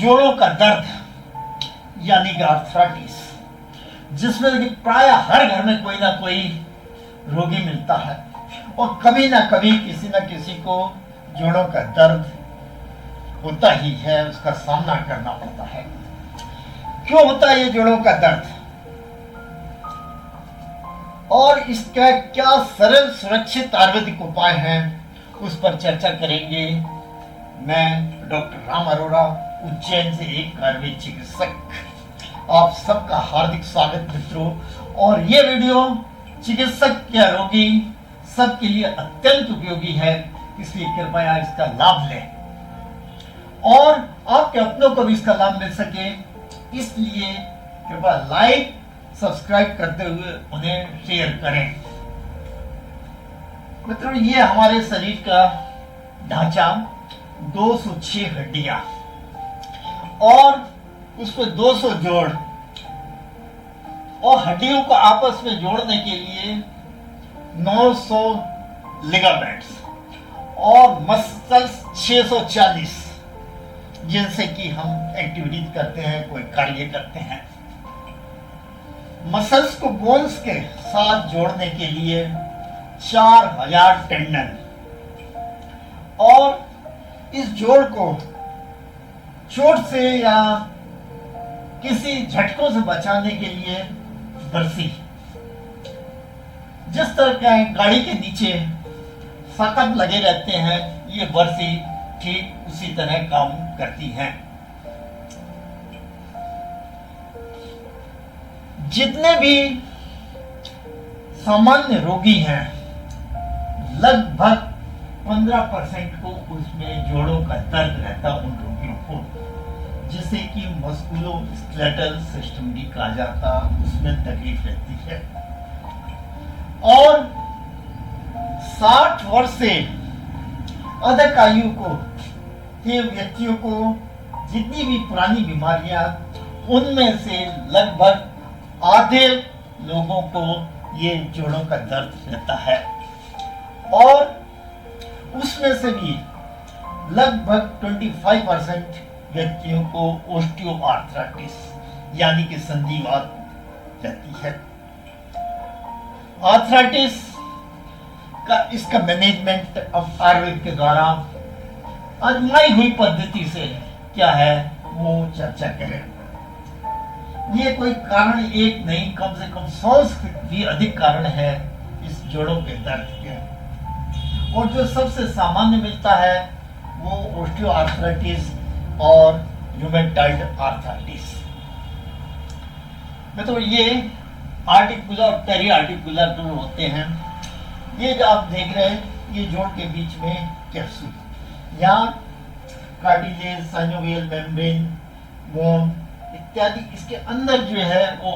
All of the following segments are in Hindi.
जोड़ों का दर्द यानी कि आर्थराइटिस, जिसमें कि प्राय हर घर में कोई ना कोई रोगी मिलता है और कभी ना कभी किसी न किसी को जोड़ों का दर्द होता ही है, उसका सामना करना पड़ता है। क्यों होता है ये जोड़ों का दर्द और इसका क्या सरल सुरक्षित आयुर्वेदिक उपाय हैं, उस पर चर्चा करेंगे। मैं डॉक्टर राम अरोड़ा, उज्जैन से एक आयुर्वेद चिकित्सक। आप सबका हार्दिक स्वागत मित्रों। और ये वीडियो चिकित्सक या रोगी सबके लिए अत्यंत उपयोगी है, इसलिए कृपया इसका लाभ लें और आपके अपनों को भी इसका लाभ मिल सके, इसलिए कृपया लाइक सब्सक्राइब करते हुए उन्हें शेयर करें। मित्रों, ये हमारे शरीर का ढांचा 206 हड्डियां और उसमें 200 जोड़ और हड्डियों को आपस में जोड़ने के लिए 900 लिगामेंट्स और मसल्स 640, जिनसे कि हम एक्टिविटीज करते हैं, कोई कार्य करते हैं। मसल्स को बोन्स के साथ जोड़ने के लिए 4000 टेंडन और इस जोड़ को चोट से या किसी झटकों से बचाने के लिए बरसी, जिस तरह के गाड़ी के नीचे सकत लगे रहते हैं, ये बरसी ठीक उसी तरह काम करती हैं। जितने भी सामान्य रोगी हैं, लगभग 15% को उसमें जोड़ों का दर्द रहता उन रोगियों को, जिसे कि मस्कुलोस्केलेटल सिस्टम भी कहा जाता, उसमें तकलीफ रहती है। और 60 वर्ष से अधिक आयु को के व्यक्तियों को जितनी भी पुरानी बीमारियां, उनमें से लगभग आधे लोगों को ये जोड़ों का दर्द रहता है और उसमें से भी लगभग 25% व्यक्तियों को ओस्टियोआर्थराइटिस यानी कि संधिवात रहती है। आर्थराइटिस का इसका मैनेजमेंट अब आयुर्वेद के द्वारा आजमाई हुई पद्धति से क्या है वो चर्चा करें। ये कोई कारण एक नहीं, कम से कम 100 से भी अधिक कारण है इस जोड़ों के दर्द के, और जो सबसे सामान्य मिलता है वो ओस्टियोआर्थराइटिस और रूमेटॉइड आर्थराइटिस। मतलब ये आर्टिकुलर और पेरी आर्टिकुलर जो होते हैं, ये जो आप देख रहे हैं, ये जोड़ के बीच में कैप्सूल, यहाँ कार्टिलेज, साइनोवियल मेम्ब्रेन, बोन इत्यादि, इसके अंदर जो है वो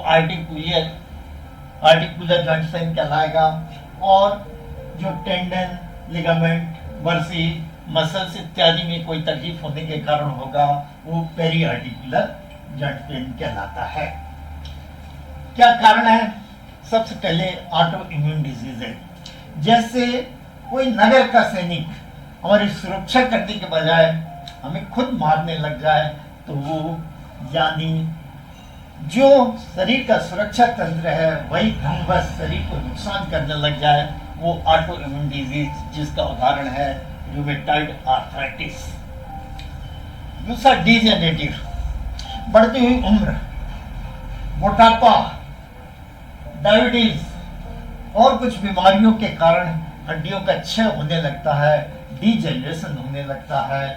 आर्टिकुलर जॉइंट साइन कहलाएगा। और जो टेंडन, लिगामेंट, बर्सी, मसल्स इत्यादि में कोई तकलीफ होने के कारण होगा वो पेरी आर्टिकुलर जॉइंट पेन कहलाता है। क्या कारण है? सबसे पहले ऑटो इम्यून डिजीज है। जैसे कोई नगर का सैनिक हमारी सुरक्षा करने के बजाय हमें खुद मारने लग जाए, तो वो यानी जो शरीर का सुरक्षा तंत्र है वही भंगवश शरीर को नुकसान करने लग जाए, वो ऑटो इम्यून डिजीज, जिसका उदाहरण है रूमेटॉइड आर्थराइटिस। दूसरा डिजेनरेटिव, बढ़ती हुई उम्र, मोटापा, डायबिटीज और कुछ बीमारियों के कारण हड्डियों का क्षय होने लगता है, डिजेनरेशन होने लगता है,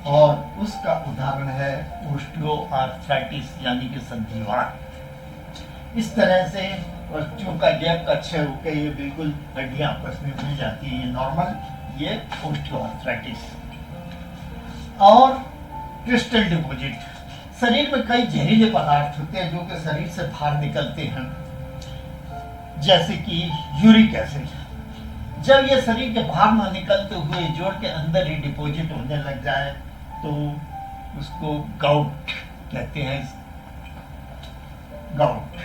और उसका उदाहरण है ओस्टियोआर्थराइटिस यानी कि संधिवात। इस तरह से वस्तुओं का गैप का क्षय होकर ये बिल्कुल हड्डियां आपस में मिल जाती है, ये नॉर्मल, ये ओस्टियोआर्थराइटिस। और क्रिस्टल डिपॉजिट, शरीर में कई जहरीले पदार्थ होते हैं जो कि शरीर से बाहर निकलते हैं, जैसे कि यूरिक एसिड। जब ये शरीर के बाहर ना निकलते हुए जोड़ के अंदर ही डिपॉजिट होने लग जाए तो उसको गाउट कहते हैं। गाउट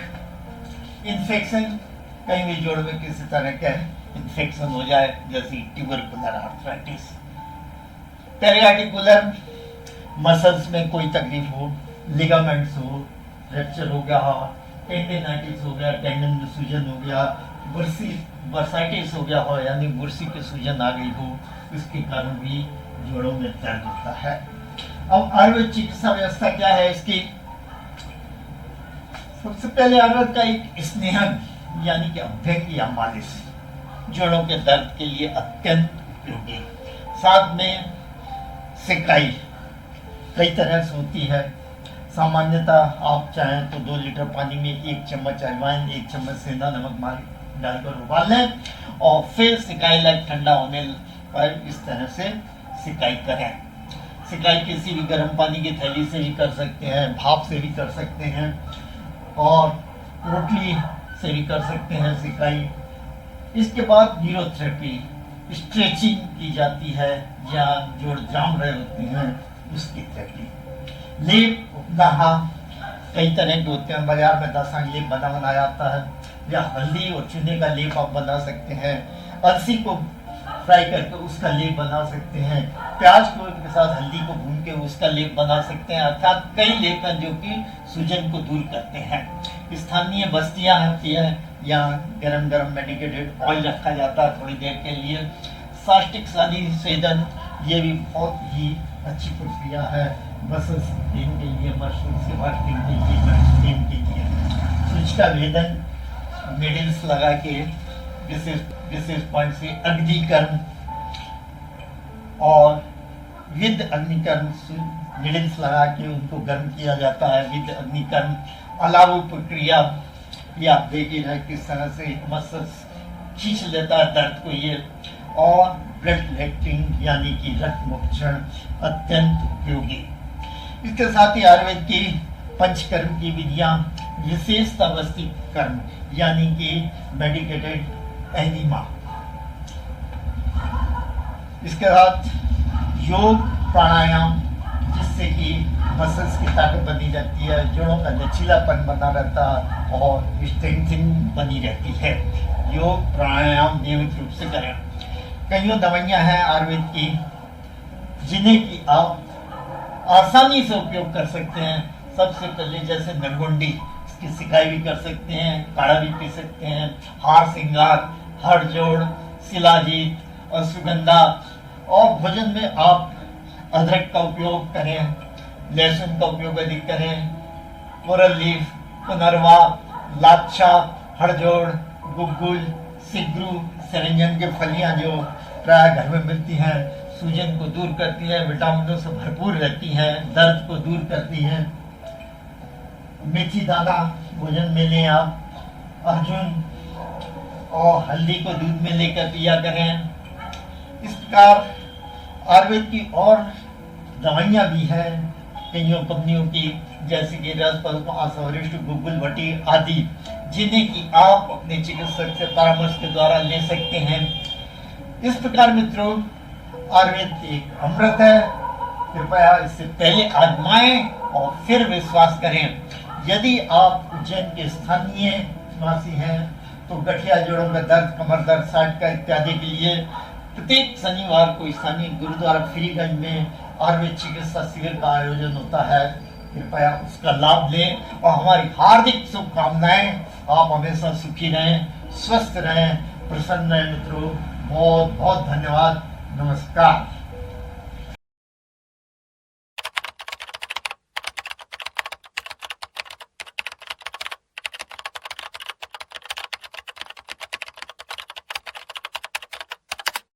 इन्फेक्शन, कहीं भी जोड़ में किसी तरह का इन्फेक्शन हो जाए, जैसे ट्यूबरकुलर आर्थराइटिस। पेरियार्टिकुलर, मसल्स में कोई तकलीफ हो, लिगामेंट्स हो, फ्रैक्चर हो गया, टेंडिनाइटिस हो गया, टेंडन में सूजन हो गया, बर्साइटिस हो गया हो, यानी बुर्सी की सूजन आ गई हो, इसके कारण भी जोड़ों में दर्द होता है। अब आयुर्वेद चिकित्सा व्यवस्था क्या है इसकी? सबसे पहले आयुर्वेद का एक स्नेहन यानी कि अभ्यंग या मालिश जोड़ों के दर्द के लिए अत्यंत उपयोगी। साथ में सिकाई कई तरह से होती है। सामान्यतः आप चाहें तो 2 लीटर पानी में 1 चम्मच अजवाइन, 1 चम्मच सेंधा नमक डालकर उबाल लें और फिर सिकाई लग ठंडा होने पर इस तरह से सिकाई करें। सिकाई किसी भी गर्म पानी की थैली से भी कर सकते हैं, भाप से भी कर सकते हैं और रोटली से भी कर सकते हैं सिकाई। इसके बाद न्यूरोथेरेपी, स्ट्रेचिंग की जाती है, जहाँ जोड़ जाम रहे होते हैं उसकी थेरेपी। लेप उपनाहा कई तरह के होते हैं, बाजार में दासांग लेप बनाया आता है, या हल्दी और चूने का लेप आप बना सकते हैं। अलसी को फ्राई करके उसका लेप बना सकते हैं। प्याज को के साथ हल्दी को भून के उसका लेप बना सकते हैं। अर्थात कई लेप हैं जो कि सूजन को दूर करते हैं। स्थानीय बस्तियां होती है, यहाँ गरम गरम मेडिकेटेड ऑयल रखा जाता है थोड़ी देर के लिए। साष्टिक सानी सेदन, ये भी बहुत ही अच्छी प्रक्रिया है मसल्स पेन के लिए, मसल्स के वार्टिंग के लिए, पेन के लिए। सूज का भेदन निडल्स लगा के विशेष पॉइंट से अग्निकर्म और विद अग्निकर्म निडल्स लगा के उनको गर्म किया जाता है। विद अग्निकर्म अलाव प्रक्रिया, ये आप देखिए है किस तरह से मसल्स खींच लेता है दर्द को ये। और ब्लड लेक्टिंग यानी कि रक्त मोक्षण अत्यंत उपयोगी। इसके साथ ही आयुर्वेद की पंचकर्म की विधियां, विशेषता वस्ती कर्म यानी कि मेडिकेटेड एनिमा। इसके साथ योग प्राणायाम, जिससे कि मसल्स की ताकत बनी रहती है, जोड़ों का लचीलापन बना रहता है और स्ट्रेंथिंग बनी रहती है। योग प्राणायाम नियमित रूप से करें। कईयों दवाइयां हैं आयुर्वेद की जिन्हें कि आप आसानी से उपयोग कर सकते हैं। सबसे पहले जैसे नरगुंडी, इसकी सिकाई भी कर सकते हैं, काढ़ा भी पी सकते हैं। हार सिंगार, हड़ जोड़, शिलाजीत और सुगंधा। और भोजन में आप अदरक का उपयोग करें, लहसुन का उपयोग अधिक करें। कोरल लीफ, पुनरवा, लाच्छा, हड़जोड़, गुग्गुल, सिगरू, सरंजन के फलियां जो प्राय घर में मिलती हैं, सूजन को दूर करती है, विटामिनों से भरपूर रहती हैं, दर्द को दूर करती हैं। मेथी दाना भोजन में लें आप। अर्जुन और हल्दी को दूध में लेकर पिया करें। इस प्रकार आयुर्वेद की और दवाइयाँ भी हैं कईयों कंपनियों की, जैसे कि रस, वरिष्ठ, गुग्गुल भट्टी आदि, जिन्हें कि आप अपने चिकित्सक से परामर्श के द्वारा ले सकते हैं। इस प्रकार मित्रों, आयुर्वेद एक अमृत है। कृपया इससे पहले आजमाएं और फिर विश्वास करें। यदि आप उज्जैन के स्थानीय निवासी हैं तो गठिया, जोड़ों का दर्द, कमर दर्द, साइड का इत्यादि के लिए प्रत्येक शनिवार को स्थानीय गुरुद्वारा फ्रीगंज में आयुर्वेद चिकित्सा शिविर का आयोजन होता है। कृपया उसका लाभ लें और हमारी हार्दिक शुभकामनाएं। आप हमेशा सुखी रहें, स्वस्थ रहें, प्रसन्न रहें मित्रों। बहुत बहुत धन्यवाद। नमस्कार।